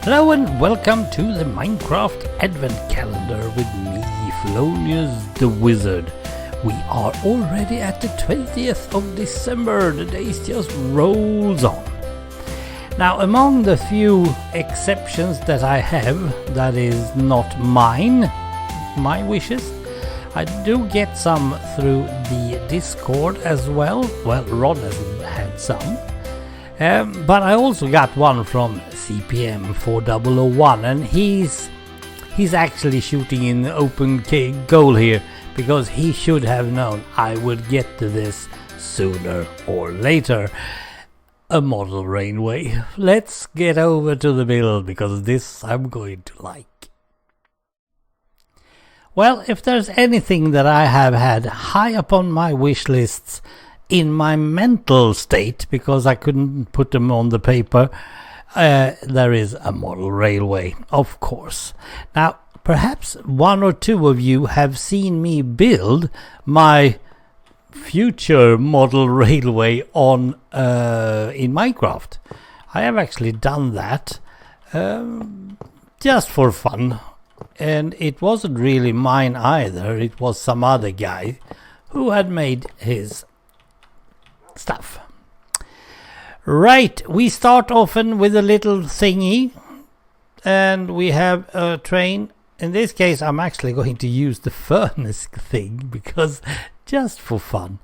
Hello and welcome to the Minecraft Advent Calendar with me, Fellonius The Wizard. We are already at the 20th of December, the days just rolls on. Now, among the few exceptions that I have, that is not my wishes, I do get some through the Discord as well. Well, Ron has had some. But I also got one from CPM 4001, and he's actually shooting in open goal here, because he should have known I would get to this sooner or later. A model railway. Let's get over to the build, because this I'm going to like. Well, if there's anything that I have had high up on my wish lists in my mental state, because I couldn't put them on the paper, there is a model railway, of course. Now, perhaps one or two of you have seen me build my future model railway on in Minecraft. I have actually done that just for fun, and it wasn't really mine either. It was some other guy who had made his stuff. Right, we start often with a little thingy, and we have a train. In this case, I'm actually going to use the furnace thing, because just for fun.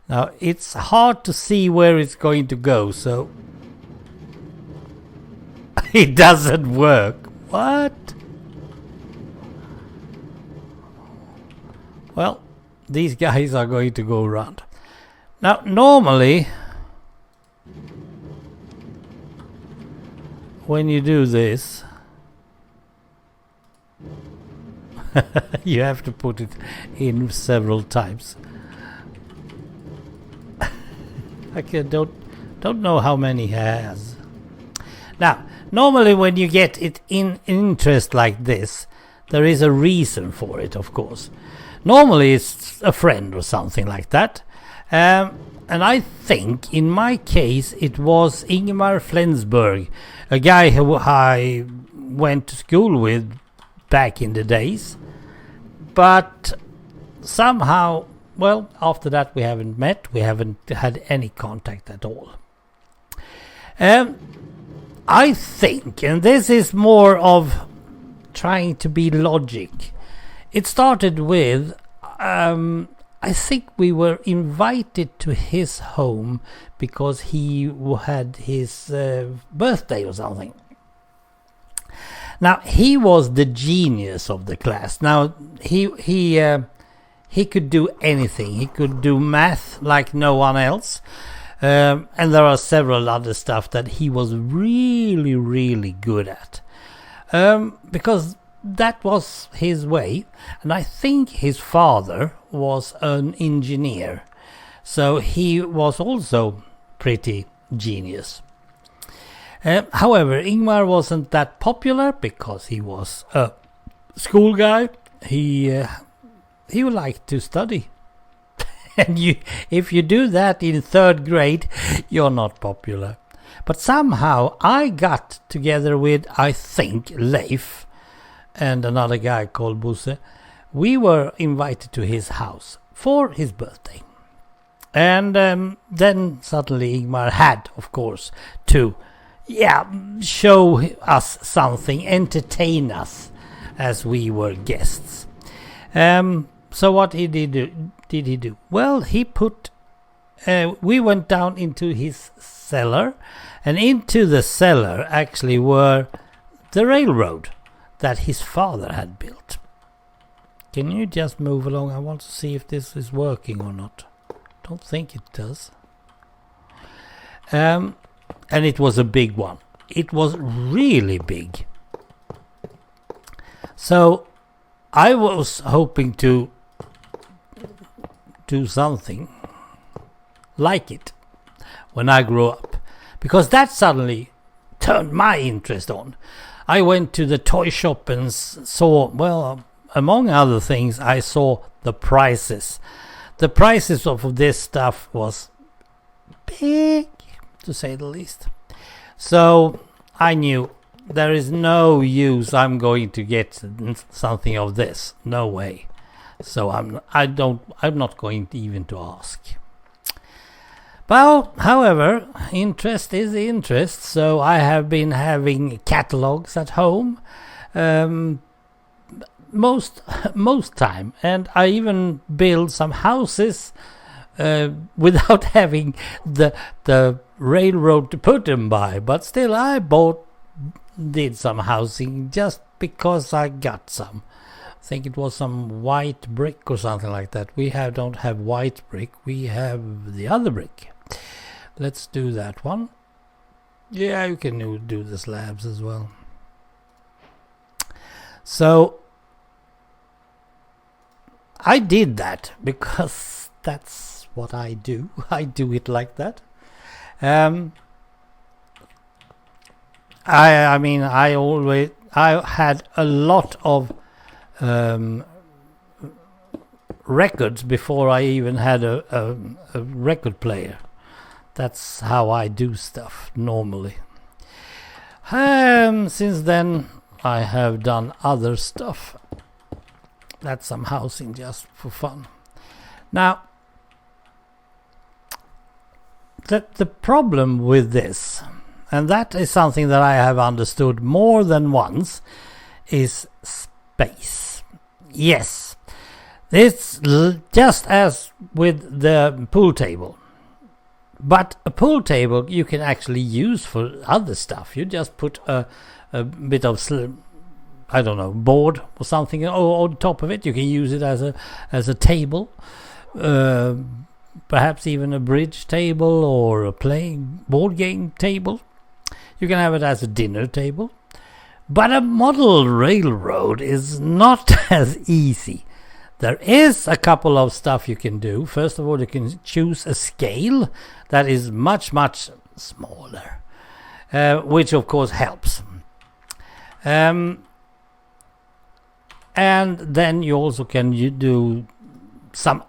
Now, it's hard to see where it's going to go, so it doesn't work. What? Well, these guys are going to go around. Now, normally, when you do this, you have to put it in several times. I don't know how many he has. Now, normally when you get it in interest like this, there is a reason for it, of course. Normally it's a friend or something like that. And I think, in my case, it was Ingemar Flensburg, a guy who I went to school with back in the days. But somehow, well, after that we haven't met, we haven't had any contact at all. I think, and this is more of trying to be logic, it started with I think we were invited to his home because he had his birthday or something. Now, he was the genius of the class. Now, he could do anything. He could do math like no one else. And there are several other stuff that he was really, really good at. Because that was his way, and I think his father was an engineer, so he was also pretty genius. However, Ingmar wasn't that popular because he was a school guy. He liked to study, and if you do that in 3rd grade, you're not popular. But somehow I got together with, I think, Leif and another guy called Bosse. We were invited to his house for his birthday. And then suddenly Ingmar had, of course, to show us something, entertain us, as we were guests. So what did he do? Well, he put... we went down into his cellar, and into the cellar actually were the railroad that his father had built. Can you just move along? I want to see if this is working or not. Don't think it does. And it was a big one. It was really big. So I was hoping to do something like it when I grow up, because that suddenly turned my interest on. I went to the toy shop and saw, well, among other things, I saw the prices. The prices of this stuff was big, to say the least. So I knew there is no use I'm going to get something of this. No way. So I'm not going to even to ask. Well, however, interest is interest, so I have been having catalogs at home most time, and I even build some houses without having the railroad to put them by, but still I did some housing just because I got some. I think it was some white brick or something like that. We don't have white brick, we have the other brick. Let's do that one. Yeah, you can do the slabs as well. So I did that because that's what I do. I do it like that. I had a lot of records before I even had a record player. That's how I do stuff normally. Since then I have done other stuff. That's some housing just for fun. Now, the problem with this, and that is something that I have understood more than once, is space. Yes, it's just as with the pool table. But a pool table you can actually use for other stuff. You just put a bit of board or something on top of it. You can use it as a table, perhaps even a bridge table or a playing board game table. You can have it as a dinner table. But a model railroad is not as easy. There is a couple of stuff you can do. First of all, you can choose a scale that is much, much smaller, which of course helps. And then you also can do some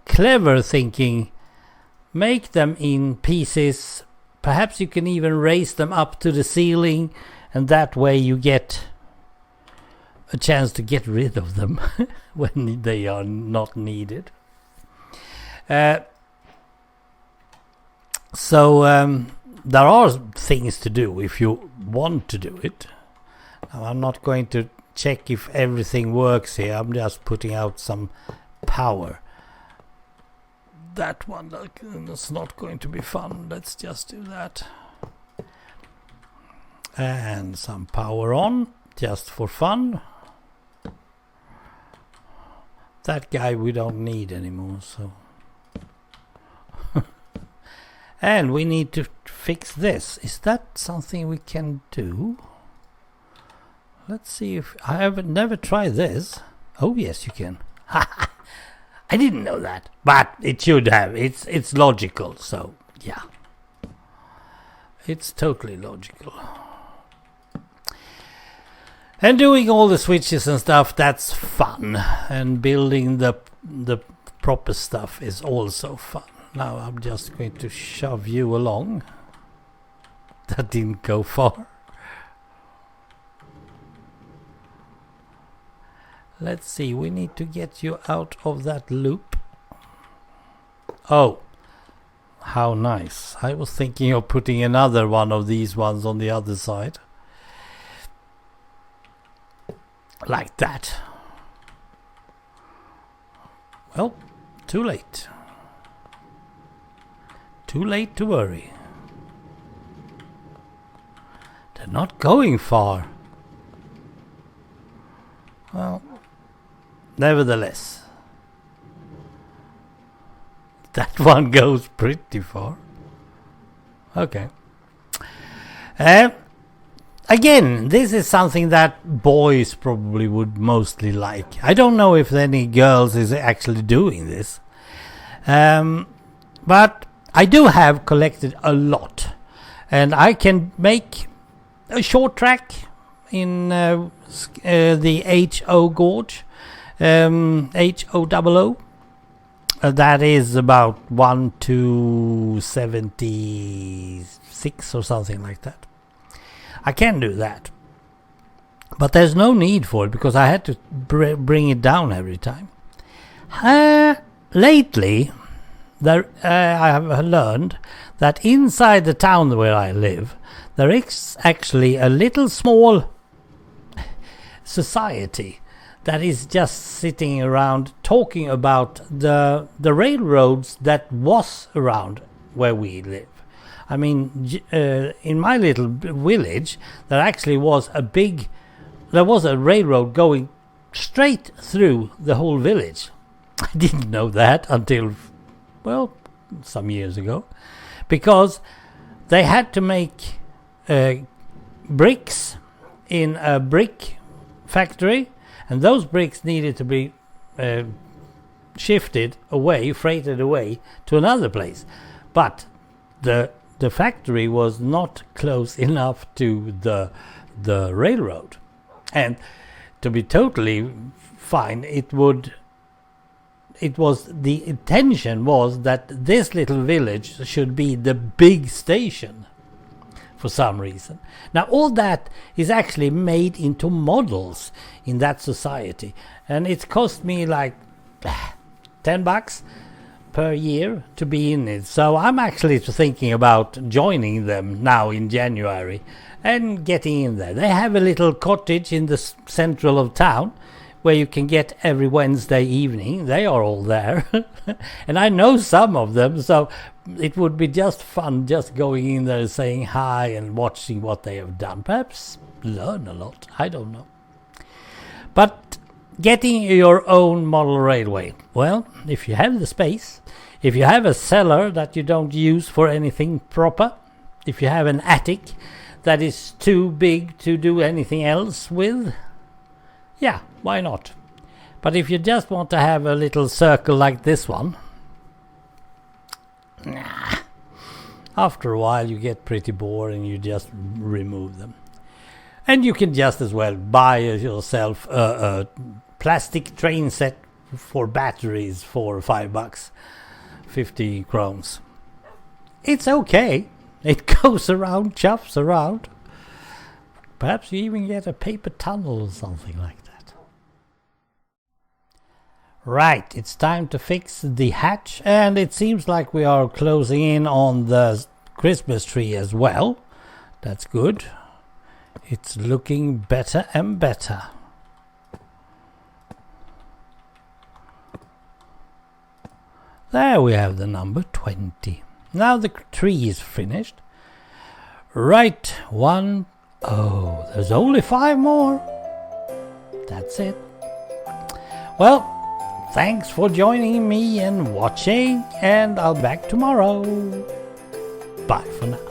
clever thinking, make them in pieces. Perhaps you can even raise them up to the ceiling, and that way you get a chance to get rid of them when they are not needed. So there are things to do if you want to do it. Now, I'm not going to check if everything works here. I'm just putting out some power. That one, that's not going to be fun. Let's just do that. And some power on, just for fun. That guy we don't need anymore, so. And we need to fix this. Is that something we can do? Let's see if I have never tried this. Oh yes, you can. I didn't know that, but it should have. It's logical, so yeah. It's totally logical. And doing all the switches and stuff, that's fun. And building the proper stuff is also fun. Now I'm just going to shove you along. That didn't go far. Let's see, we need to get you out of that loop. Oh, how nice. I was thinking of putting another one of these ones on the other side. Like that. Well, too late. Too late to worry. They're not going far. Well, nevertheless, that one goes pretty far. Okay. Again, this is something that boys probably would mostly like. I don't know if any girls is actually doing this. But I do have collected a lot. And I can make a short track in the HO Gorge. HO00. That is about 1 to 76 or something like that. I can do that. But there's no need for it because I had to bring it down every time. Lately, I have learned that inside the town where I live, there is actually a little small society that is just sitting around talking about the railroads that was around where we live. I mean, in my little village, there actually was a railroad going straight through the whole village. I didn't know that until, well, some years ago, because they had to make bricks in a brick factory, and those bricks needed to be freighted away to another place. But the factory was not close enough to the railroad, and to be totally fine, the intention was that this little village should be the big station for some reason. Now all that is actually made into models in that society, and it cost me like $10 per year to be in it. So I'm actually thinking about joining them now in January and getting in there. They have a little cottage in the central of town where you can get every Wednesday evening. They are all there. And I know some of them, so it would be just fun just going in there, saying hi and watching what they have done. Perhaps learn a lot, I don't know. But getting your own model railway, well, if you have the space, if you have a cellar that you don't use for anything proper, if you have an attic that is too big to do anything else with, yeah, why not? But if you just want to have a little circle like this one, after a while you get pretty bored and you just remove them. And you can just as well buy yourself a plastic train set for batteries for $5, 50 crowns. It's okay. It goes around, chuffs around. Perhaps you even get a paper tunnel or something like that. Right, it's time to fix the hatch, and it seems like we are closing in on the Christmas tree as well. That's good. It's looking better and better. There we have the number 20. Now the tree is finished. Right, there's only 5 more. That's it. Well, thanks for joining me and watching, and I'll be back tomorrow. Bye for now.